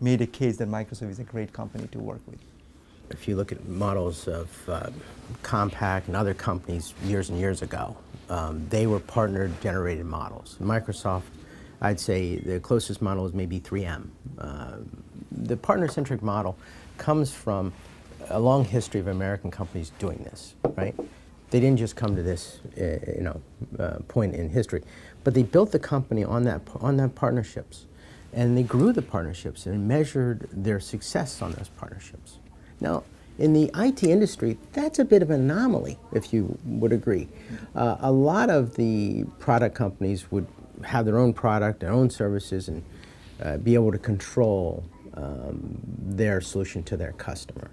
made a case that Microsoft is a great company to work with? If you look at models of Compaq and other companies years and years ago, they were partner-generated models. Microsoft, I'd say the closest model is maybe 3M. The partner-centric model comes from a long history of American companies doing this, right? They didn't just come to this, point in history, but they built the company on that partnerships, and they grew the partnerships and measured their success on those partnerships. Now, in the IT industry, that's a bit of an anomaly, if you would agree. A lot of the product companies would have their own product, their own services, and be able to control their solution to their customer.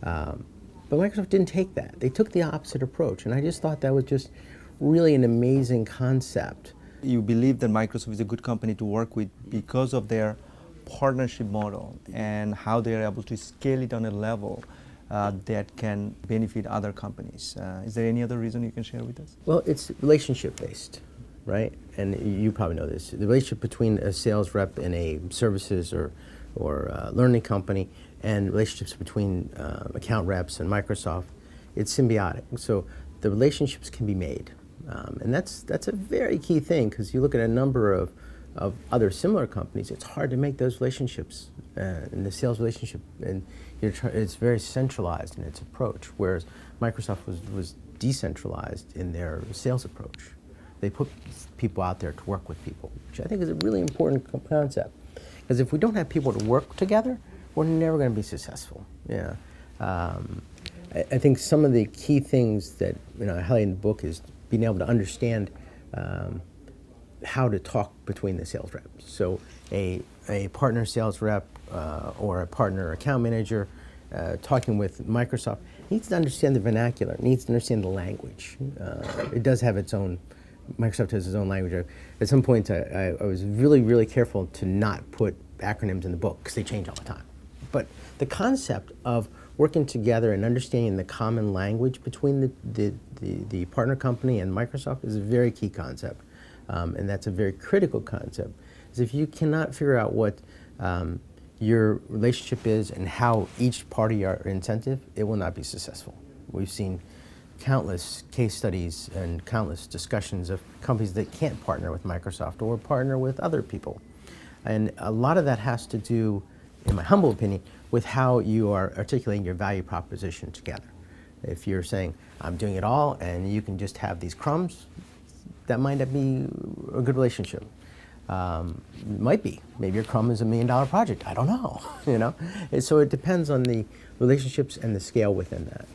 But Microsoft didn't take that. They took the opposite approach, and I just thought that was just really an amazing concept. You believe that Microsoft is a good company to work with because of their partnership model and how they are able to scale it on a level that can benefit other companies. Is there any other reason you can share with us? Well, it's relationship-based, right? And you probably know this. The relationship between a sales rep and a services or learning company and relationships between account reps and Microsoft, it's symbiotic. So the relationships can be made. And that's a very key thing, because you look at a number of other similar companies, it's hard to make those relationships in the sales relationship, and it's very centralized in its approach, whereas Microsoft was decentralized in their sales approach. They put people out there to work with people, which I think is a really important concept, because if we don't have people to work together, we're never going to be successful. Yeah. I think some of the key things that I highlight in the book is being able to understand how to talk between the sales reps. So a partner sales rep or a partner account manager talking with Microsoft needs to understand the vernacular, needs to understand the language. It does have its own, Microsoft has its own language. At some point I was really, really careful to not put acronyms in the book because they change all the time. But the concept of working together and understanding the common language between the partner company and Microsoft is a very key concept. And that's a very critical concept. Because if you cannot figure out what your relationship is and how each party are incentive, it will not be successful. We've seen countless case studies and countless discussions of companies that can't partner with Microsoft or partner with other people. And a lot of that has to do, in my humble opinion, with how you are articulating your value proposition together. If you're saying, I'm doing it all and you can just have these crumbs, that might not be a good relationship. It might be. Maybe your crumb is $1 million project. I don't know. And so it depends on the relationships and the scale within that.